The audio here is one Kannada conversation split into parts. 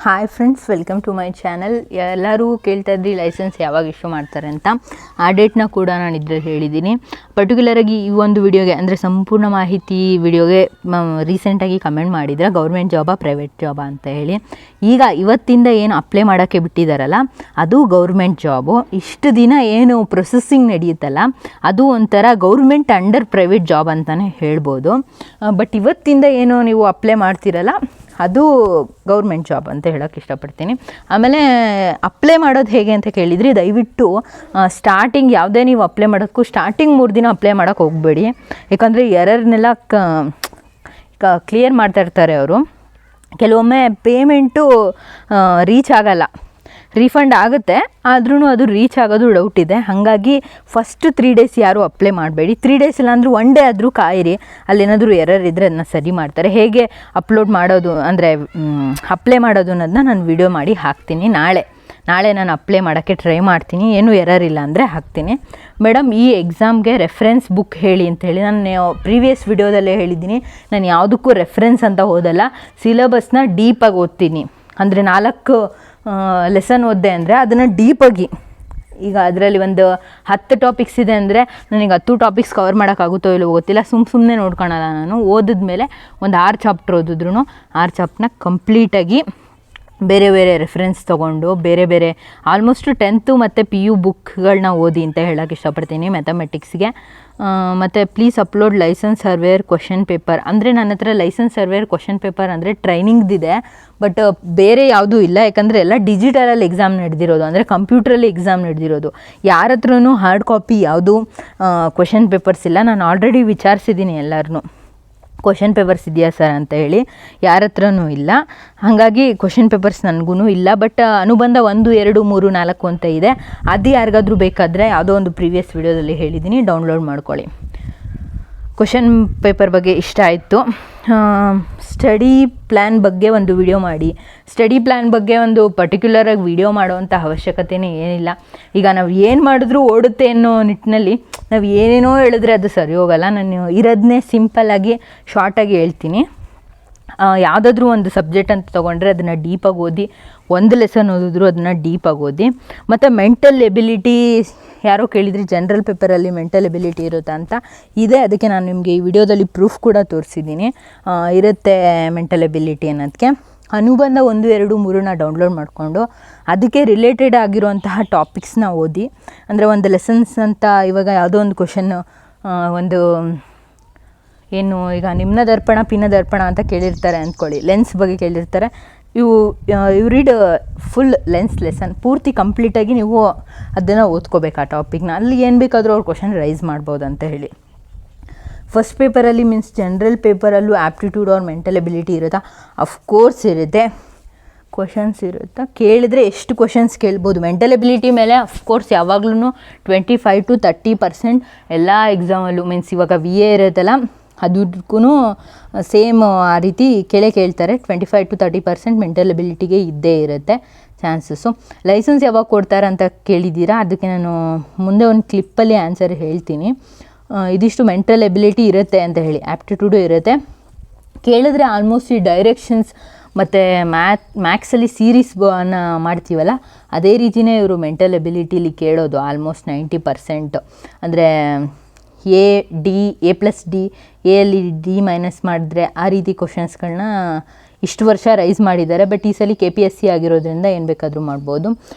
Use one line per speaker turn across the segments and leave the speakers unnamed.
Hi friends, welcome to my channel. ಎಲ್ಲರೂ ಕೇಳ್ತಾ ಇದ್ರಿ ಲೈಸೆನ್ಸ್ ಯಾವಾಗ ಇಶ್ಯೂ ಮಾಡ್ತಾರೆ ಅಂತ. ಆ ಡೇಟ್ನ ಕೂಡ ನಾನು ಇದರಲ್ಲಿ ಹೇಳಿದ್ದೀನಿ. ಪರ್ಟಿಕ್ಯುಲರಾಗಿ ಈ ಒಂದು ವಿಡಿಯೋಗೆ ಅಂದರೆ ಸಂಪೂರ್ಣ ಮಾಹಿತಿ ವಿಡಿಯೋಗೆ ರೀಸೆಂಟಾಗಿ ಕಮೆಂಟ್ ಮಾಡಿದರೆ ಗೌರ್ಮೆಂಟ್ ಜಾಬಾ ಪ್ರೈವೇಟ್ ಜಾಬಾ ಅಂತ ಹೇಳಿ. ಈಗ ಇವತ್ತಿಂದ ಏನು ಅಪ್ಲೈ ಮಾಡೋಕ್ಕೆ ಬಿಟ್ಟಿದ್ದಾರಲ್ಲ ಅದು ಗೌರ್ಮೆಂಟ್ ಜಾಬು. ಇಷ್ಟು ದಿನ ಏನು ಪ್ರೊಸೆಸಿಂಗ್ ನಡೆಯುತ್ತಲ್ಲ ಅದು ಒಂಥರ ಗೌರ್ಮೆಂಟ್ ಅಂಡರ್ ಪ್ರೈವೇಟ್ ಜಾಬ್ ಅಂತಲೇ ಹೇಳ್ಬೋದು. ಬಟ್ ಇವತ್ತಿಂದ ಏನು ನೀವು ಅಪ್ಲೈ ಮಾಡ್ತಿರಲ್ಲ ಅದು ಗೌರ್ಮೆಂಟ್ ಜಾಬ್ ಅಂತ ಹೇಳೋಕ್ಕೆ ಇಷ್ಟಪಡ್ತೀನಿ. ಆಮೇಲೆ ಅಪ್ಲೈ ಮಾಡೋದು ಹೇಗೆ ಅಂತ ಕೇಳಿದ್ರಿ, ದಯವಿಟ್ಟು ಸ್ಟಾರ್ಟಿಂಗ್ ಯಾವುದೇ ನೀವು ಅಪ್ಲೈ ಮಾಡೋಕ್ಕೂ ಸ್ಟಾರ್ಟಿಂಗ್ 3 ದಿನ ಅಪ್ಲೈ ಮಾಡೋಕ್ಕೆ ಹೋಗಬೇಡಿ. ಯಾಕಂದರೆ ಎರರ್ನೆಲ್ಲ ಕ್ಲಿಯರ್ ಮಾಡ್ತಾ ಇರ್ತಾರೆ ಅವರು. ಕೆಲವೊಮ್ಮೆ ಪೇಮೆಂಟು ರೀಚ್ ಆಗಲ್ಲ, ರೀಫಂಡ್ ಆಗುತ್ತೆ, ಆದ್ರೂ ಅದು ರೀಚ್ ಆಗೋದು ಡೌಟ್ ಇದೆ. ಹಾಗಾಗಿ ಫಸ್ಟ್ 3 ಡೇಸ್ ಯಾರೂ ಅಪ್ಲೈ ಮಾಡಬೇಡಿ. 3 ಡೇಸ್ ಇಲ್ಲಾಂದ್ರೂ 1 ಡೇ ಆದರೂ ಕಾಯಿರಿ. ಅಲ್ಲೇನಾದರೂ ಎರರ್ ಇದ್ದರೆ ಅದನ್ನ ಸರಿ ಮಾಡ್ತಾರೆ. ಹೇಗೆ ಅಪ್ಲೋಡ್ ಮಾಡೋದು ಅಂದರೆ ಅಪ್ಲೈ ಮಾಡೋದು ಅನ್ನೋದನ್ನ ನಾನು ವಿಡಿಯೋ ಮಾಡಿ ಹಾಕ್ತೀನಿ. ನಾಳೆ ನಾನು ಅಪ್ಲೈ ಮಾಡೋಕ್ಕೆ ಟ್ರೈ ಮಾಡ್ತೀನಿ. ಏನೂ ಎರರ್ ಇಲ್ಲ ಅಂದರೆ ಹಾಕ್ತೀನಿ. ಮೇಡಮ್, ಈ ಎಕ್ಸಾಮ್ಗೆ ರೆಫರೆನ್ಸ್ ಬುಕ್ ಹೇಳಿ ಅಂತ ಹೇಳಿ ನಾನು ಪ್ರೀವಿಯಸ್ ವಿಡಿಯೋದಲ್ಲೇ ಹೇಳಿದ್ದೀನಿ. ನಾನು ಯಾವುದಕ್ಕೂ ರೆಫರೆನ್ಸ್ ಅಂತ ಓದಲ್ಲ, ಸಿಲೆಬಸ್ನ ಡೀಪಾಗಿ ಓದ್ತೀನಿ. ಅಂದರೆ 4 ಲೆಸನ್ ಓದಿದೆ ಅಂದರೆ ಅದನ್ನು ಡೀಪಾಗಿ, ಈಗ ಅದರಲ್ಲಿ ಒಂದು 10 ಟಾಪಿಕ್ಸ್ ಇದೆ ಅಂದರೆ ನನಗೆ 10 ಟಾಪಿಕ್ಸ್ ಕವರ್ ಮಾಡೋಕ್ಕಾಗುತ್ತೋ ಇಲ್ಲೋ ಗೊತ್ತಿಲ್ಲ. ಸುಮ್ಮನೆ ನೋಡ್ಕೊಳಲ್ಲ. ನಾನು ಓದಿದ್ಮೇಲೆ ಒಂದು 6 ಚಾಪ್ಟರ್ ಓದಿದ್ರು 6 ಚಾಪ್ಟರ್ನ ಕಂಪ್ಲೀಟಾಗಿ ಬೇರೆ ಬೇರೆ ರೆಫರೆನ್ಸ್ ತೊಗೊಂಡು ಬೇರೆ ಆಲ್ಮೋಸ್ಟ್ 10th ಮತ್ತು PU ಬುಕ್ಗಳನ್ನ ಓದಿ ಅಂತ ಹೇಳೋಕ್ಕೆ ಇಷ್ಟಪಡ್ತೀನಿ ಮ್ಯಾಥಮೆಟಿಕ್ಸ್ಗೆ. ಮತ್ತು please upload licence surveyor question paper. ಅಂದರೆ ನನ್ನ ಹತ್ರ ಲೈಸೆನ್ಸ್ ಸರ್ವೇರ್ ಕ್ವಶನ್ ಪೇಪರ್ ಅಂದರೆ ಟ್ರೈನಿಂಗ್ದಿದೆ, ಬಟ್ ಬೇರೆ ಯಾವುದೂ ಇಲ್ಲ. ಯಾಕಂದರೆ ಎಲ್ಲ ಡಿಜಿಟಲಲ್ಲಿ ಎಕ್ಸಾಮ್ ನಡೆದಿರೋದು, ಅಂದರೆ ಕಂಪ್ಯೂಟ್ರಲ್ಲಿ ಎಕ್ಸಾಮ್ ನಡೆದಿರೋದು. ಯಾರ ಹತ್ರನೂ ಹಾರ್ಡ್ ಕಾಪಿ ಯಾವುದೂ ಕ್ವಶನ್ ಪೇಪರ್ಸ್ ಇಲ್ಲ. ನಾನು ಆಲ್ರೆಡಿ ವಿಚಾರಿಸಿದ್ದೀನಿ ಎಲ್ಲರನ್ನೂ, ಕ್ವಶನ್ ಪೇಪರ್ಸ್ ಇದೆಯಾ ಸರ್ ಅಂತ ಹೇಳಿ. ಯಾರ ಹತ್ರನೂ ಇಲ್ಲ. ಹಾಗಾಗಿ ಕ್ವಶನ್ ಪೇಪರ್ಸ್ ನನಗೂ ಇಲ್ಲ. ಬಟ್ ಅನುಬಂಧ 1, 2, 3, 4 ಅಂತ ಇದೆ. ಅದು ಯಾರಿಗಾದ್ರೂ ಬೇಕಾದರೆ ಯಾವುದೋ ಒಂದು ಪ್ರೀವಿಯಸ್ ವಿಡಿಯೋದಲ್ಲಿ ಹೇಳಿದ್ದೀನಿ, ಡೌನ್ಲೋಡ್ ಮಾಡ್ಕೊಳ್ಳಿ. ಕ್ವಶನ್ ಪೇಪರ್ ಬಗ್ಗೆ ಇಷ್ಟ ಆಯಿತು. ಸ್ಟಡಿ ಪ್ಲ್ಯಾನ್ ಬಗ್ಗೆ ಒಂದು ವಿಡಿಯೋ ಮಾಡಿ. ಸ್ಟಡಿ ಪ್ಲ್ಯಾನ್ ಬಗ್ಗೆ ಒಂದು ಪರ್ಟಿಕ್ಯುಲರಾಗಿ ವಿಡಿಯೋ ಮಾಡೋವಂಥ ಅವಶ್ಯಕತೆಯೇ ಏನಿಲ್ಲ. ಈಗ ನಾವು ಏನು ಮಾಡಿದ್ರೂ ಓಡುತ್ತೆ ಅನ್ನೋ ನಿಟ್ಟಿನಲ್ಲಿ ನಾವು ಏನೇನೋ ಹೇಳಿದ್ರೆ ಅದು ಸರಿ ಹೋಗಲ್ಲ. ನಾನು ಇರೋದನ್ನೇ ಸಿಂಪಲ್ಲಾಗಿ ಶಾರ್ಟಾಗಿ ಹೇಳ್ತೀನಿ. ಯಾವುದಾದ್ರೂ ಒಂದು ಸಬ್ಜೆಕ್ಟ್ ಅಂತ ತೊಗೊಂಡ್ರೆ ಅದನ್ನು ಡೀಪಾಗಿ ಓದಿ. ಒಂದು ಲೆಸನ್ ಓದಿದ್ರು ಅದನ್ನು ಡೀಪಾಗಿ ಓದಿ. ಮತ್ತು ಮೆಂಟಲ್ ಎಬಿಲಿಟಿ ಯಾರೋ ಕೇಳಿದ್ರಿ, ಜನರಲ್ ಪೇಪರಲ್ಲಿ ಮೆಂಟಲ್ ಎಬಿಲಿಟಿ ಇರುತ್ತಾ ಅಂತ. ಇದೆ, ಅದಕ್ಕೆ ನಾನು ನಿಮಗೆ ಈ ವಿಡಿಯೋದಲ್ಲಿ ಪ್ರೂಫ್ ಕೂಡ ತೋರಿಸಿದ್ದೀನಿ. ಇರುತ್ತೆ ಮೆಂಟಲ್ ಎಬಿಲಿಟಿ ಅನ್ನೋದಕ್ಕೆ. ಅನುಬಂಧ 1, 2, 3ನ ಡೌನ್ಲೋಡ್ ಮಾಡಿಕೊಂಡು ಅದಕ್ಕೆ ರಿಲೇಟೆಡ್ ಆಗಿರುವಂತಹ ಟಾಪಿಕ್ಸ್ನ ಓದಿ. ಅಂದರೆ ಒಂದು ಲೆಸನ್ಸ್ ಅಂತ ಇವಾಗ ಯಾವುದೋ ಒಂದು ಕ್ವಶನ್, ಒಂದು ಏನು ಈಗ ನಿಮ್ನ ದರ್ಪಣ ಪಿನ್ನ ದರ್ಪಣ ಅಂತ ಕೇಳಿರ್ತಾರೆ ಅಂದ್ಕೊಳ್ಳಿ, ಲೆನ್ಸ್ ಬಗ್ಗೆ ಕೇಳಿರ್ತಾರೆ. You read full lens lesson ಪೂರ್ತಿ ಕಂಪ್ಲೀಟಾಗಿ ನೀವು ಅದನ್ನು ಓದ್ಕೋಬೇಕು ಆ ಟಾಪಿಕ್ನ. ಅಲ್ಲಿ ಏನು ಬೇಕಾದರೂ ಅವ್ರು ಕ್ವಶನ್ ರೈಸ್ ಮಾಡ್ಬೋದು ಅಂತ ಹೇಳಿ. ಫಸ್ಟ್ ಪೇಪರಲ್ಲಿ ಮೀನ್ಸ್ ಜನರಲ್ ಪೇಪರಲ್ಲೂ ಆ್ಯಪ್ಟಿಟ್ಯೂಡ್ ಆರ್ ಮೆಂಟಲ್ ಎಬಿಲಿಟಿ ಇರುತ್ತಾ? ಅಫ್ಕೋರ್ಸ್ ಇರುತ್ತೆ, ಕ್ವಶನ್ಸ್ ಇರುತ್ತಾ? ಕೇಳಿದರೆ ಎಷ್ಟು ಕ್ವಶನ್ಸ್ ಕೇಳ್ಬೋದು. ಮೆಂಟಲ್ ಎಬಿಲಿಟಿ ಮೇಲೆ ಅಫ್ಕೋರ್ಸ್ ಯಾವಾಗ್ಲೂ 25 to 30% ಎಲ್ಲ ಎಕ್ಸಾಮಲ್ಲೂ, ಮೀನ್ಸ್ ಇವಾಗ VA ಇರುತ್ತಲ್ಲ ಅದಕ್ಕೂ ಸೇಮ್ ಆ ರೀತಿ ಕೇಳ್ತಾರೆ. 25 to 30% ಮೆಂಟಲ್ ಎಬಿಲಿಟಿಗೆ ಇದ್ದೇ ಇರುತ್ತೆ ಚಾನ್ಸಸ್ಸು. ಲೈಸೆನ್ಸ್ ಯಾವಾಗ ಕೊಡ್ತಾರೆ ಅಂತ ಕೇಳಿದ್ದೀರಾ, ಅದಕ್ಕೆ ನಾನು ಮುಂದೆ ಒಂದು ಕ್ಲಿಪ್ಪಲ್ಲಿ ಆನ್ಸರ್ ಹೇಳ್ತೀನಿ. ಇದಿಷ್ಟು ಮೆಂಟಲ್ ಎಬಿಲಿಟಿ ಇರುತ್ತೆ ಅಂತ ಹೇಳಿ. ಆ್ಯಪ್ಟಿಟ್ಯೂಡು ಇರುತ್ತೆ. ಕೇಳಿದ್ರೆ ಆಲ್ಮೋಸ್ಟ್ ಈ ಡೈರೆಕ್ಷನ್ಸ್ ಮತ್ತು ಮ್ಯಾಕ್ಸಲ್ಲಿ ಸೀರೀಸ್ ಮಾಡ್ತೀವಲ್ಲ ಅದೇ ರೀತಿಯೇ ಇವರು ಮೆಂಟಲ್ ಎಬಿಲಿಟಿಲಿ ಕೇಳೋದು ಆಲ್ಮೋಸ್ಟ್ 90%. ಅಂದರೆ A+D ಎಲ್ಲಿ D- ಮಾಡಿದ್ರೆ ಆ ರೀತಿ ಕ್ವಶನ್ಸ್ಗಳನ್ನ ಇಷ್ಟು ವರ್ಷ ರೈಸ್ ಮಾಡಿದ್ದಾರೆ. ಬಟ್ ಈ ಸಲ KPSC ಆಗಿರೋದ್ರಿಂದ ಏನು ಬೇಕಾದರೂ ಮಾಡ್ಬೋದು.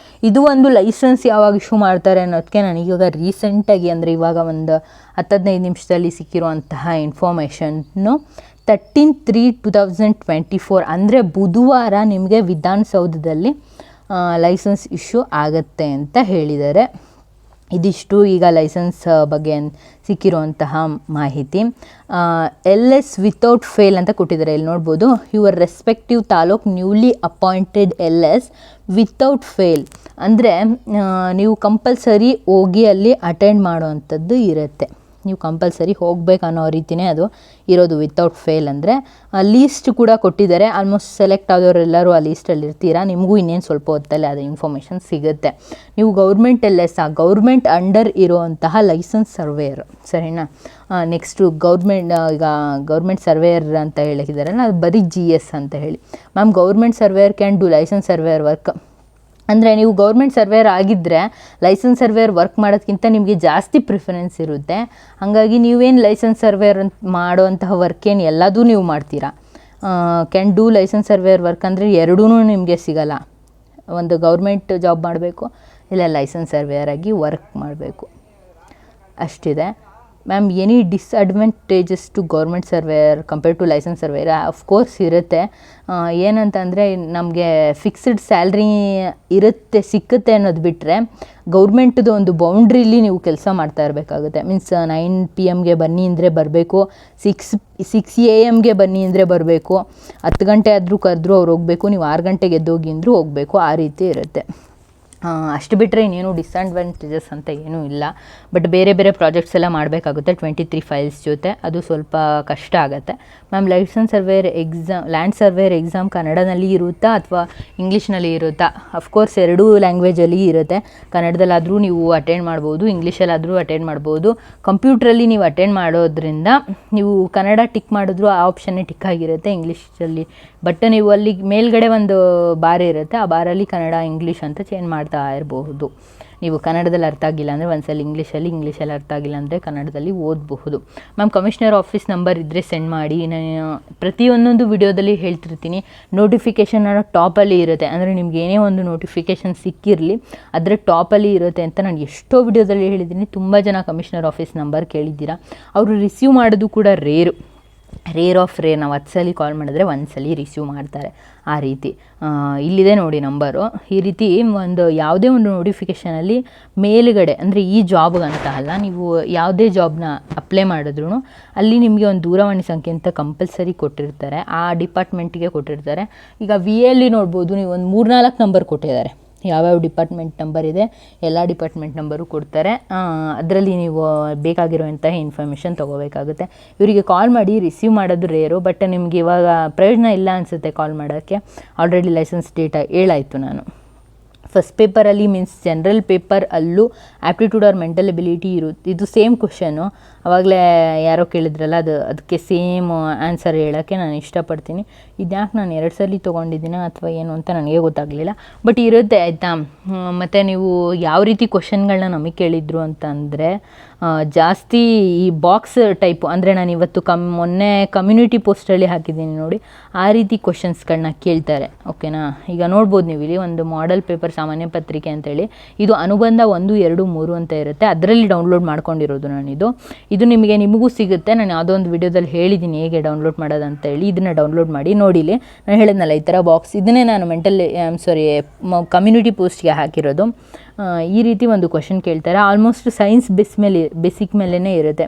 ಇದು ಒಂದು ಲೈಸೆನ್ಸ್ ಯಾವಾಗ ಇಶ್ಯೂ ಮಾಡ್ತಾರೆ ಅನ್ನೋದಕ್ಕೆ ನನಗೀಗ ರೀಸೆಂಟಾಗಿ, ಅಂದರೆ ಇವಾಗ ಒಂದು 10-15 ನಿಮಿಷದಲ್ಲಿ ಸಿಕ್ಕಿರುವಂತಹ ಇನ್ಫಾರ್ಮೇಷನ್ನು 13/3/2024 ಅಂದರೆ ಬುಧವಾರ ನಿಮಗೆ ವಿಧಾನಸೌಧದಲ್ಲಿ ಲೈಸೆನ್ಸ್ ಇಶ್ಯೂ ಆಗುತ್ತೆ ಅಂತ ಹೇಳಿದ್ದಾರೆ. ಇದಿಷ್ಟು ಈಗ ಲೈಸೆನ್ಸ್ ಬಗ್ಗೆ ಸಿಕ್ಕಿರುವಂತಹ ಮಾಹಿತಿ. LS ವಿತೌಟ್ ಫೇಲ್ ಅಂತ ಕೊಟ್ಟಿದ್ದಾರೆ, ಇಲ್ಲಿ ನೋಡ್ಬೋದು. Your respective taluk newly appointed LS without fail ಅಂದರೆ ನೀವು ಕಂಪಲ್ಸರಿ ಹೋಗಿ ಅಲ್ಲಿ ಅಟೆಂಡ್ ಮಾಡೋವಂಥದ್ದು ಇರುತ್ತೆ. ನೀವು ಕಂಪಲ್ಸರಿ ಹೋಗ್ಬೇಕು ಅನ್ನೋ ರೀತಿಯೇ ಅದು ಇರೋದು ವಿತೌಟ್ ಫೇಲ್. ಅಂದರೆ ಲೀಸ್ಟ್ ಕೂಡ ಕೊಟ್ಟಿದ್ದಾರೆ, ಆಲ್ಮೋಸ್ಟ್ ಸೆಲೆಕ್ಟ್ ಆದವರೆಲ್ಲರೂ ಆ ಲೀಸ್ಟಲ್ಲಿ ಇರ್ತೀರಾ. ನಿಮಗೂ ಇನ್ನೇನು ಸ್ವಲ್ಪ ಹೊತ್ತಲ್ಲಿ ಅದು ಇನ್ಫಾರ್ಮೇಷನ್ ಸಿಗುತ್ತೆ. ನೀವು ಗೌರ್ಮೆಂಟಲ್ಲೇ ಗೌರ್ಮೆಂಟ್ ಅಂಡರ್ ಇರುವಂತಹ ಲೈಸೆನ್ಸ್ ಸರ್ವೇಯರ್, ಸರಿನಾ. ನೆಕ್ಸ್ಟು ಈಗ ಗೌರ್ಮೆಂಟ್ ಸರ್ವೇಯರ್ ಅಂತ ಹೇಳಿದಾರಲ್ಲ, ಅದು ಬರೀ GS ಅಂತ ಹೇಳಿ. Ma'am government surveyor can do licence surveyor work. ಅಂದರೆ ನೀವು ಗೌರ್ಮೆಂಟ್ ಸರ್ವೇಯರ್ ಆಗಿದ್ದರೆ ಲೈಸೆನ್ಸ್ ಸರ್ವೇಯರ್ ವರ್ಕ್ ಮಾಡೋದಕ್ಕಿಂತ ನಿಮಗೆ ಜಾಸ್ತಿ ಪ್ರಿಫರೆನ್ಸ್ ಇರುತ್ತೆ. ಹಾಗಾಗಿ ನೀವೇನು ಲೈಸೆನ್ಸ್ ಸರ್ವೇಯರ್ ಮಾಡುವಂತಹ ವರ್ಕೇನು ಎಲ್ಲದೂ ನೀವು ಮಾಡ್ತೀರಾ. Can do licence surveyor work ಅಂದರೆ ಎರಡೂ ನಿಮಗೆ ಸಿಗಲ್ಲ. ಒಂದು ಗೌರ್ಮೆಂಟ್ ಜಾಬ್ ಮಾಡಬೇಕು, ಇಲ್ಲ ಲೈಸೆನ್ಸ್ ಸರ್ವೇಯರ್ ಆಗಿ ವರ್ಕ್ ಮಾಡಬೇಕು, ಅಷ್ಟಿದೆ. Ma'am any disadvantages to government surveyor compare to license surveyor? Of course ಇರುತ್ತೆ. ಏನಂತ ನಮಗೆ ಫಿಕ್ಸ್ಡ್ ಸ್ಯಾಲ್ರಿ ಇರುತ್ತೆ, ಸಿಕ್ಕುತ್ತೆ ಅನ್ನೋದು ಬಿಟ್ಟರೆ ಗೌರ್ಮೆಂಟ್ದು ಒಂದು ಬೌಂಡ್ರಿಲಿ ನೀವು ಕೆಲಸ ಮಾಡ್ತಾ ಇರಬೇಕಾಗುತ್ತೆ. ಮೀನ್ಸ್ 9 PM ಬನ್ನಿ ಅಂದರೆ ಬರಬೇಕು, 6 AM ಬನ್ನಿ ಅಂದರೆ ಬರಬೇಕು, 10 ಗಂಟೆ ಆದರೂ ಕರೆದ್ರೂ ಅವ್ರು ಹೋಗಬೇಕು, ನೀವು 6 ಗಂಟೆಗೆ ಎದ್ದೋಗಿ ಅಂದರೂ ಹೋಗಬೇಕು, ಆ ರೀತಿ ಇರುತ್ತೆ. ಅಷ್ಟು ಬಿಟ್ಟರೆ ಇನ್ನೇನು ಡಿಸ್ಅಡ್ವಾಂಟೇಜಸ್ ಅಂತ ಏನೂ ಇಲ್ಲ. ಬಟ್ ಬೇರೆ ಬೇರೆ ಪ್ರಾಜೆಕ್ಟ್ಸ್ ಎಲ್ಲ ಮಾಡಬೇಕಾಗುತ್ತೆ 23 ಫೈಲ್ಸ್ ಜೊತೆ, ಅದು ಸ್ವಲ್ಪ ಕಷ್ಟ ಆಗುತ್ತೆ. Ma'am licence surveyor land surveyor exam ಕನ್ನಡದಲ್ಲಿ ಇರುತ್ತಾ ಅಥವಾ ಇಂಗ್ಲೀಷ್ನಲ್ಲಿ ಇರುತ್ತಾ? ಅಫ್ಕೋರ್ಸ್ ಎರಡೂ ಲ್ಯಾಂಗ್ವೇಜಲ್ಲಿ ಇರುತ್ತೆ. ಕನ್ನಡದಲ್ಲಾದರೂ ನೀವು ಅಟೆಂಡ್ ಮಾಡ್ಬೋದು, ಇಂಗ್ಲೀಷಲ್ಲಾದರೂ ಅಟೆಂಡ್ ಮಾಡ್ಬೋದು. ಕಂಪ್ಯೂಟ್ರಲ್ಲಿ ನೀವು ಅಟೆಂಡ್ ಮಾಡೋದ್ರಿಂದ ನೀವು ಕನ್ನಡ ಟಿಕ್ ಮಾಡಿದ್ರು ಆ ಆಪ್ಷನ್ನೇ ಟಿಕ್ ಆಗಿರುತ್ತೆ ಇಂಗ್ಲೀಷಲ್ಲಿ. ಬಟ್ ನೀವು ಅಲ್ಲಿ ಮೇಲ್ಗಡೆ ಒಂದು ಬಾರ್ ಇರುತ್ತೆ, ಆ ಬಾರಲ್ಲಿ ಕನ್ನಡ ಇಂಗ್ಲೀಷ್ ಅಂತ ಚೇಂಜ್ ಮಾಡ್ತಾ ಇರಬಹುದು. ನೀವು ಕನ್ನಡದಲ್ಲಿ ಅರ್ಥ ಆಗಿಲ್ಲ ಅಂದರೆ ಒಂದ್ಸಲ ಇಂಗ್ಲೀಷಲ್ಲಿ ಅರ್ಥ ಆಗಿಲ್ಲ ಅಂದರೆ ಕನ್ನಡದಲ್ಲಿ ಓದಬಹುದು. ಮ್ಯಾಮ್ ಕಮಿಷನರ್ ಆಫೀಸ್ ನಂಬರ್ ಇದ್ದರೆ ಸೆಂಡ್ ಮಾಡಿ. ನಾನು ಪ್ರತಿಯೊಂದೊಂದು ವಿಡಿಯೋದಲ್ಲಿ ಹೇಳ್ತಿರ್ತೀನಿ, ನೋಟಿಫಿಕೇಷನ್ ಟಾಪಲ್ಲಿ ಇರುತ್ತೆ. ಅಂದರೆ ನಿಮ್ಗೆ ಏನೇ ಒಂದು ನೋಟಿಫಿಕೇಷನ್ ಸಿಕ್ಕಿರಲಿ ಅದರ ಟಾಪಲ್ಲಿ ಇರುತ್ತೆ ಅಂತ ನಾನು ಎಷ್ಟೋ ವಿಡಿಯೋದಲ್ಲಿ ಹೇಳಿದ್ದೀನಿ. ತುಂಬ ಜನ ಕಮಿಷನರ್ ಆಫೀಸ್ ನಂಬರ್ ಕೇಳಿದ್ದೀರಾ. ಅವರು ರಿಸೀವ್ ಮಾಡೋದು ಕೂಡ ರೇರ್ ಆಫ್ ರೇರ್. ನಾವು 10 ಸಲ ಕಾಲ್ ಮಾಡಿದ್ರೆ 1 ಸಲ ರಿಸೀವ್ ಮಾಡ್ತಾರೆ, ಆ ರೀತಿ. ಇಲ್ಲಿದೆ ನೋಡಿ ನಂಬರು. ಈ ರೀತಿ ಯಾವುದೇ ಒಂದು ನೋಟಿಫಿಕೇಷನಲ್ಲಿ ಮೇಲುಗಡೆ, ಅಂದರೆ ಈ ಜಾಬ್ಗಂತ ಅಲ್ಲ, ನೀವು ಯಾವುದೇ ಜಾಬ್ನ ಅಪ್ಲೈ ಮಾಡಿದ್ರು ಅಲ್ಲಿ ನಿಮಗೆ ಒಂದು ದೂರವಾಣಿ ಸಂಖ್ಯೆ ಅಂತ ಕಂಪಲ್ಸರಿ ಕೊಟ್ಟಿರ್ತಾರೆ, ಆ ಡಿಪಾರ್ಟ್ಮೆಂಟಿಗೆ ಕೊಟ್ಟಿರ್ತಾರೆ. ಈಗ VA ನೋಡ್ಬೋದು, ನೀವು ಒಂದು 3-4 ನಂಬರ್ ಕೊಟ್ಟಿದ್ದಾರೆ. ಯಾವ್ಯಾವ ಡಿಪಾರ್ಟ್ಮೆಂಟ್ ನಂಬರ್ ಇದೆ ಎಲ್ಲ ಡಿಪಾರ್ಟ್ಮೆಂಟ್ ನಂಬರು ಕೊಡ್ತಾರೆ. ಅದರಲ್ಲಿ ನೀವು ಬೇಕಾಗಿರುವಂತಹ ಇನ್ಫಾರ್ಮೇಷನ್ ತೊಗೋಬೇಕಾಗುತ್ತೆ. ಇವರಿಗೆ ಕಾಲ್ ಮಾಡಿ ರಿಸೀವ್ ಮಾಡೋದು ರೇರು. ಬಟ್ ನಿಮಗೆ ಇವಾಗ ಪ್ರಯೋಜನ ಇಲ್ಲ ಅನಿಸುತ್ತೆ ಕಾಲ್ ಮಾಡೋಕ್ಕೆ. ಆಲ್ರೆಡಿ ಲೈಸೆನ್ಸ್ ಡೇಟಾ ಹೇಳಾಯಿತು ನಾನು. ಫಸ್ಟ್ ಪೇಪರಲ್ಲಿ ಮೀನ್ಸ್ ಜನರಲ್ ಪೇಪರ್ ಅಲ್ಲೂ ಆ್ಯಪ್ಟಿಟ್ಯೂಡ್ ಆರ್ ಮೆಂಟಲ್ ಎಬಿಲಿಟಿ ಇರುತ್ತೆ. ಇದು ಸೇಮ್ ಕ್ವಶನು, ಆವಾಗಲೇ ಯಾರೋ ಕೇಳಿದ್ರಲ್ಲ, ಅದಕ್ಕೆ ಸೇಮ್ ಆನ್ಸರ್ ಹೇಳೋಕ್ಕೆ ನಾನು ಇಷ್ಟಪಡ್ತೀನಿ. ಇದ್ಯಾಕೆ ನಾನು 2 ಸಲ ತೊಗೊಂಡಿದ್ದೀನ ಅಥವಾ ಏನು ಅಂತ ನನಗೆ ಗೊತ್ತಾಗಲಿಲ್ಲ, ಬಟ್ ಇರುತ್ತೆ ಆಯಿತಾ. ಮತ್ತು ನೀವು ಯಾವ ರೀತಿ ಕ್ವಶನ್ಗಳನ್ನ ನಮಗೆ ಕೇಳಿದ್ರು ಅಂತಂದರೆ ಜಾಸ್ತಿ ಈ ಬಾಕ್ಸ್ ಟೈಪು, ಅಂದರೆ ನಾನು ಇವತ್ತು ಮೊನ್ನೆ ಕಮ್ಯುನಿಟಿ ಪೋಸ್ಟಲ್ಲಿ ಹಾಕಿದ್ದೀನಿ ನೋಡಿ, ಆ ರೀತಿ ಕ್ವಶನ್ಸ್ಗಳನ್ನ ಕೇಳ್ತಾರೆ. ಓಕೆನಾ. ಈಗ ನೋಡ್ಬೋದು ನೀವು ಇಲ್ಲಿ ಒಂದು ಮಾಡೆಲ್ ಪೇಪರ್ ಸಾಮಾನ್ಯ ಪತ್ರಿಕೆ ಅಂತೇಳಿ, ಇದು ಅನುಬಂಧ 1, 2, 3 ಅಂತ ಇರುತ್ತೆ. ಅದರಲ್ಲಿ ಡೌನ್ಲೋಡ್ ಮಾಡ್ಕೊಂಡಿರೋದು ನಾನಿದು. ಇದು ನಿಮಗೂ ಸಿಗುತ್ತೆ. ನಾನು ಯಾವುದೋ ಒಂದು ವಿಡಿಯೋದಲ್ಲಿ ಹೇಳಿದ್ದೀನಿ ಹೇಗೆ ಡೌನ್ಲೋಡ್ ಮಾಡೋದು ಅಂತೇಳಿ. ಇದನ್ನು ಡೌನ್ಲೋಡ್ ಮಾಡಿ ನೋಡಿಲಿ. ನಾನು ಹೇಳಿದ್ನಲ್ಲ ಈ ಥರ ಬಾಕ್ಸ್, ಇದನ್ನೇ ನಾನು ಕಮ್ಯುನಿಟಿ ಪೋಸ್ಟ್ಗೆ ಹಾಕಿರೋದು. ಈ ರೀತಿ ಒಂದು ಕ್ವಶನ್ ಕೇಳ್ತಾರೆ. ಆಲ್ಮೋಸ್ಟ್ ಸೈನ್ಸ್ ಬೇಸಿಕ್ ಮೇಲೇ ಇರುತ್ತೆ.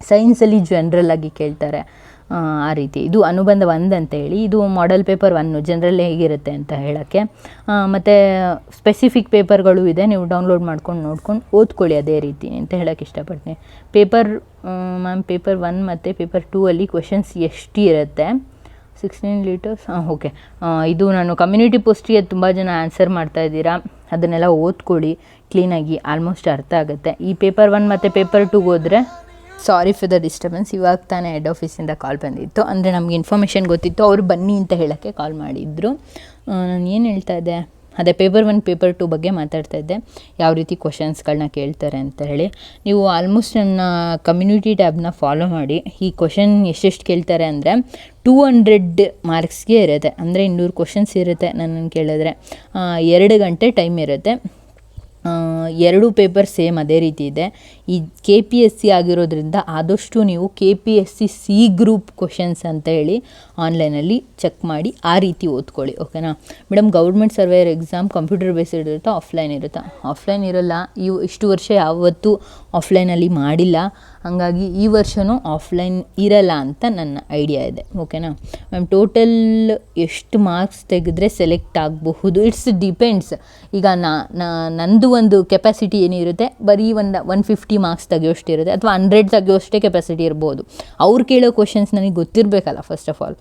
ಸೈನ್ಸಲ್ಲಿ ಜನರಲ್ ಆಗಿ ಕೇಳ್ತಾರೆ, ಆ ರೀತಿ. ಇದು ಅನುಬಂಧ 1 ಅಂತ ಹೇಳಿ, ಇದು ಮಾಡೆಲ್ ಪೇಪರ್ 1 ಜನರಲ್ ಹೇಗಿರುತ್ತೆ ಅಂತ ಹೇಳೋಕ್ಕೆ. ಮತ್ತು ಸ್ಪೆಸಿಫಿಕ್ ಪೇಪರ್ಗಳು ಇದೆ, ನೀವು ಡೌನ್ಲೋಡ್ ನೋಡ್ಕೊಂಡು ಓದ್ಕೊಳ್ಳಿ ಅದೇ ರೀತಿ ಅಂತ ಹೇಳೋಕ್ಕೆ ಇಷ್ಟಪಡ್ತೀನಿ. ಪೇಪರ್ 1 ಮತ್ತು ಪೇಪರ್ 2 ಅಲ್ಲಿ ಕ್ವಶನ್ಸ್ ಎಷ್ಟು ಇರುತ್ತೆ? 16 ಲೀಟರ್ಸ್. ಓಕೆ. ಇದು ನಾನು ಕಮ್ಯುನಿಟಿ ಪೋಸ್ಟಿಗೆ ತುಂಬ ಜನ ಆನ್ಸರ್ ಮಾಡ್ತಾಯಿದ್ದೀರಾ, ಅದನ್ನೆಲ್ಲ ಓದ್ಕೊಳ್ಳಿ ಕ್ಲೀನಾಗಿ, ಆಲ್ಮೋಸ್ಟ್ ಅರ್ಥ ಆಗುತ್ತೆ. ಈ ಪೇಪರ್ 1 ಮತ್ತು ಪೇಪರ್ 2 ಹೋದರೆ ಸಾರಿ ಫಾರ್ ದ ಡಿಸ್ಟರ್ಬೆನ್ಸ್. ಇವಾಗ ತಾನೇ ಹೆಡ್ ಆಫೀಸಿಂದ ಕಾಲ್ ಬಂದಿತ್ತು, ಅಂದರೆ ನಮಗೆ ಇನ್ಫಾರ್ಮೇಷನ್ ಗೊತ್ತಿತ್ತು, ಅವರು ಬನ್ನಿ ಅಂತ ಹೇಳೋಕ್ಕೆ ಕಾಲ್ ಮಾಡಿದ್ರು. ನಾನು ಏನು ಹೇಳ್ತಾ ಇದ್ದೆ, ಅದೇ ಪೇಪರ್ 1 ಪೇಪರ್ 2 ಬಗ್ಗೆ ಮಾತಾಡ್ತಾ ಇದ್ದೆ, ಯಾವ ರೀತಿ ಕ್ವಶನ್ಸ್ಗಳನ್ನ ಕೇಳ್ತಾರೆ ಅಂತ ಹೇಳಿ. ನೀವು ಆಲ್ಮೋಸ್ಟ್ ನನ್ನ ಕಮ್ಯುನಿಟಿ ಟ್ಯಾಬ್ನ ಫಾಲೋ ಮಾಡಿ. ಈ ಕ್ವಶನ್ ಎಷ್ಟೆಷ್ಟು ಕೇಳ್ತಾರೆ ಅಂದರೆ 200 ಮಾರ್ಕ್ಸ್ಗೆ ಇರುತ್ತೆ, ಅಂದರೆ 200 ಕ್ವಶನ್ಸ್ ಇರುತ್ತೆ. ನನ್ನನ್ನು ಕೇಳಿದ್ರೆ 2 ಗಂಟೆ ಟೈಮ್ ಇರುತ್ತೆ. 2 ಪೇಪರ್ ಸೇಮ್ ಅದೇ ರೀತಿ ಇದೆ. ಈ KPSC ಆಗಿರೋದ್ರಿಂದ ಆದಷ್ಟು ನೀವು KPSC C ಗ್ರೂಪ್ ಕ್ವಶನ್ಸ್ ಅಂತ ಹೇಳಿ ಆನ್ಲೈನಲ್ಲಿ ಚೆಕ್ ಮಾಡಿ ಆ ರೀತಿ ಓದ್ಕೊಳ್ಳಿ. ಓಕೆನಾ madam? Government surveyor exam computer based ಇರುತ್ತಾ, ಆಫ್ಲೈನ್ ಇರುತ್ತಾ? ಆಫ್ಲೈನ್ ಇರೋಲ್ಲ. ಇಷ್ಟು ವರ್ಷ ಯಾವತ್ತೂ ಆಫ್ಲೈನಲ್ಲಿ ಮಾಡಿಲ್ಲ, ಹಾಗಾಗಿ ಈ ವರ್ಷವೂ ಆಫ್ಲೈನ್ ಇರಲ್ಲ ಅಂತ ನನ್ನ ಐಡಿಯಾ ಇದೆ. ಓಕೆನಾ ಮ್ಯಾಮ್? ಟೋಟಲ್ ಎಷ್ಟು ಮಾರ್ಕ್ಸ್ ತೆಗೆದ್ರೆ ಸೆಲೆಕ್ಟ್ ಆಗಬಹುದು? It's depends. ಈಗ ನಂದು ಒಂದು ಕೆಪಾಸಿಟಿ ಏನಿರುತ್ತೆ, ಬರೀ 150 ಮಾರ್ಕ್ಸ್ ತೆಗಿಯೋಷ್ಟಿರುತ್ತೆ, ಅಥವಾ 100 ತೆಗಿಯೋಷ್ಟೇ ಕೆಪಾಸಿಟಿ ಇರ್ಬೋದು. ಅವ್ರು ಕೇಳೋ ಕ್ವಶನ್ಸ್ ನನಗೆ ಗೊತ್ತಿರಬೇಕಲ್ಲ ಫಸ್ಟ್ ಆಫ್ ಆಲ್.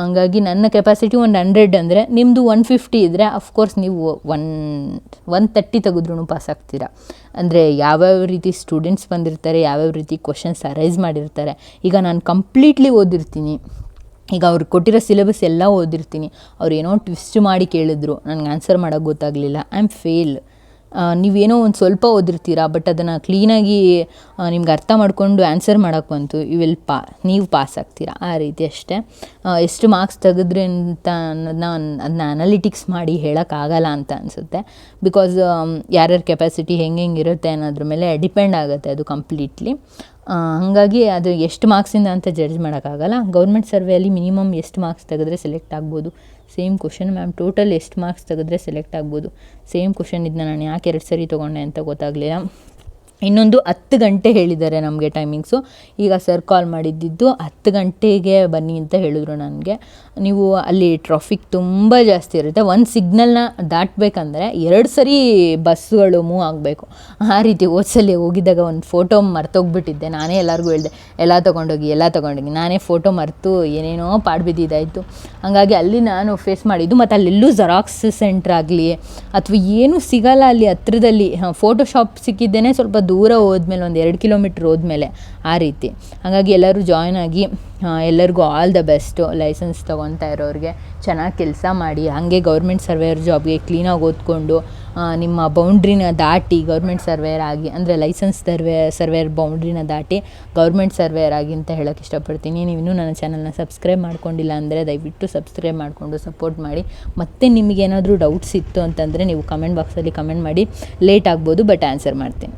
ಹಂಗಾಗಿ ನನ್ನ ಕೆಪಾಸಿಟಿ ಒಂದು 100 ಅಂದರೆ ನಿಮ್ಮದು 150 ಇದ್ದರೆ ಅಫ್ಕೋರ್ಸ್ ನೀವು 130 ತೆಗೆದ್ರೂ ಪಾಸ್ ಆಗ್ತೀರಾ. ಅಂದರೆ ಯಾವ್ಯಾವ ರೀತಿ ಸ್ಟೂಡೆಂಟ್ಸ್ ಬಂದಿರ್ತಾರೆ, ಯಾವ್ಯಾವ ರೀತಿ ಕ್ವಶನ್ಸ್ ಅರೈಸ್ ಮಾಡಿರ್ತಾರೆ. ಈಗ ನಾನು ಕಂಪ್ಲೀಟ್ಲಿ ಓದಿರ್ತೀನಿ, ಈಗ ಅವ್ರು ಕೊಟ್ಟಿರೋ ಸಿಲೆಬಸ್ ಎಲ್ಲ ಓದಿರ್ತೀನಿ, ಅವ್ರು ಏನೋ ಟ್ವಿಸ್ಟ್ ಮಾಡಿ ಕೇಳಿದ್ರು, ನನಗೆ ಆನ್ಸರ್ ಮಾಡೋಕ್ಕೆ ಗೊತ್ತಾಗಲಿಲ್ಲ, ಐ ಆಮ್ ಫೇಲ್. ನೀವೇನೋ ಒಂದು ಸ್ವಲ್ಪ ಓದಿರ್ತೀರಾ, ಬಟ್ ಅದನ್ನು ಕ್ಲೀನಾಗಿ ನಿಮ್ಗೆ ಅರ್ಥ ಮಾಡಿಕೊಂಡು ಆನ್ಸರ್ ಮಾಡೋಕ್ಕೆ ಬಂತು, ನೀವು ಪಾಸ್ ಆಗ್ತೀರಾ. ಆ ರೀತಿ ಅಷ್ಟೇ. ಎಷ್ಟು ಮಾರ್ಕ್ಸ್ ತೆಗೆದ್ರಿ ಅಂತ ಅದನ್ನ ಅನಾಲಿಟಿಕ್ಸ್ ಮಾಡಿ ಹೇಳೋಕ್ಕಾಗಲ್ಲ ಅಂತ ಅನಿಸುತ್ತೆ. ಬಿಕಾಸ್ ಯಾರ್ಯಾರ ಕೆಪಾಸಿಟಿ ಹೆಂಗೆ ಇರುತ್ತೆ ಅನ್ನೋದ್ರ ಮೇಲೆ ಡಿಪೆಂಡ್ ಆಗುತ್ತೆ ಅದು ಕಂಪ್ಲೀಟ್ಲಿ. ಹಾಗಾಗಿ ಅದು ಎಷ್ಟು ಮಾರ್ಕ್ಸಿಂದ ಅಂತ ಜಡ್ಜ್ ಮಾಡೋಕ್ಕಾಗಲ್ಲ. ಗೌರ್ಮೆಂಟ್ ಸರ್ವೆಯಲ್ಲಿ ಮಿನಿಮಮ್ ಎಷ್ಟು ಮಾರ್ಕ್ಸ್ ತೆಗೆದ್ರೆ ಸೆಲೆಕ್ಟ್ ಆಗ್ಬೋದು. ಸೇಮ್ ಕ್ವಶನ್ ಮ್ಯಾಮ್, ಟೋಟಲ್ ಎಷ್ಟು ಮಾರ್ಕ್ಸ್ ತೆಗೆದ್ರೆ ಸೆಲೆಕ್ಟ್ ಆಗ್ಬೋದು. ಸೇಮ್ ಕ್ವಶನ್ ಇದನ್ನ ನಾನು ಯಾಕೆ 2 ಸರಿ ತೊಗೊಂಡೆ ಅಂತ ಗೊತ್ತಾಗಲಿಲ್ಲ. ಇನ್ನೊಂದು 10 ಗಂಟೆ ಹೇಳಿದ್ದಾರೆ ನಮಗೆ ಟೈಮಿಂಗ್ಸು. ಈಗ ಸರ್ ಕಾಲ್ ಮಾಡಿದ್ದಿದ್ದು 10 ಗಂಟೆಗೆ ಬನ್ನಿ ಅಂತ ಹೇಳಿದ್ರು ನನಗೆ. ನೀವು ಅಲ್ಲಿ ಟ್ರಾಫಿಕ್ ತುಂಬ ಜಾಸ್ತಿ ಇರುತ್ತೆ. ಒಂದು ಸಿಗ್ನಲ್ನ ದಾಟಬೇಕಂದ್ರೆ 2 ಸರಿ ಬಸ್ಸುಗಳು ಮೂವ್ ಆಗಬೇಕು. ಆ ರೀತಿ ಓದ್ಸಲಿ ಹೋಗಿದ್ದಾಗ ಒಂದು ಫೋಟೋ ಮರ್ತೋಗ್ಬಿಟ್ಟಿದ್ದೆ. ನಾನೇ ಎಲ್ಲರಿಗೂ ಹೇಳಿದೆ ಎಲ್ಲ ತೊಗೊಂಡೋಗಿ ನಾನೇ ಫೋಟೋ ಮರೆತು ಏನೇನೋ ಪಾಡ್ಬಿದ್ದಿದ್ದಾಯಿತು. ಹಾಗಾಗಿ ಅಲ್ಲಿ ನಾನು ಫೇಸ್ ಮಾಡಿದ್ದು. ಮತ್ತು ಅಲ್ಲೆಲ್ಲೂ ಜೆರಾಕ್ಸ್ ಸೆಂಟ್ರ್ ಆಗಲಿ ಅಥವಾ ಏನೂ ಸಿಗಲ್ಲ ಅಲ್ಲಿ ಹತ್ರದಲ್ಲಿ. ಫೋಟೋ ಶಾಪ್ ಸಿಕ್ಕಿದ್ದೇನೆ ಸ್ವಲ್ಪ ದೂರ ಹೋದ್ಮೇಲೆ, ಒಂದು 2 ಕಿಲೋಮೀಟ್ರ್ ಹೋದ್ಮೇಲೆ. ಆ ರೀತಿ. ಹಾಗಾಗಿ ಎಲ್ಲರೂ ಜಾಯ್ನ್ ಆಗಿ ಎಲ್ಲರಿಗೂ ಆಲ್ ದ ಬೆಸ್ಟು. ಲೈಸೆನ್ಸ್ ತೊಗೊತಾ ಇರೋರಿಗೆ ಚೆನ್ನಾಗಿ ಕೆಲಸ ಮಾಡಿ, ಹಾಗೆ ಗೌರ್ಮೆಂಟ್ ಸರ್ವೇಯರ್ ಜಾಬ್ಗೆ ಕ್ಲೀನಾಗಿ ಓದ್ಕೊಂಡು ನಿಮ್ಮ ಬೌಂಡ್ರಿನ ದಾಟಿ ಗೌರ್ಮೆಂಟ್ ಸರ್ವೇಯರ್ ಆಗಿ, ಅಂದರೆ ಲೈಸೆನ್ಸ್ ಸರ್ವೇಯರ್ ಬೌಂಡ್ರಿನ ದಾಟಿ ಗೌರ್ಮೆಂಟ್ ಸರ್ವೇಯರ್ ಆಗಿ ಅಂತ ಹೇಳೋಕ್ಕೆ ಇಷ್ಟಪಡ್ತೀನಿ. ನೀವು ಇನ್ನೂ ನನ್ನ ಚಾನಲ್ನ ಸಬ್ಸ್ಕ್ರೈಬ್ ಮಾಡ್ಕೊಂಡಿಲ್ಲ ಅಂದರೆ ದಯವಿಟ್ಟು ಸಬ್ಸ್ಕ್ರೈಬ್ ಮಾಡಿಕೊಂಡು ಸಪೋರ್ಟ್ ಮಾಡಿ. ಮತ್ತು ನಿಮಗೇನಾದರೂ ಡೌಟ್ಸ್ ಇತ್ತು ಅಂತಂದರೆ ನೀವು ಕಮೆಂಟ್ ಬಾಕ್ಸಲ್ಲಿ ಕಮೆಂಟ್ ಮಾಡಿ. ಲೇಟ್ ಆಗ್ಬೋದು, ಬಟ್ ಆನ್ಸರ್ ಮಾಡ್ತೀನಿ.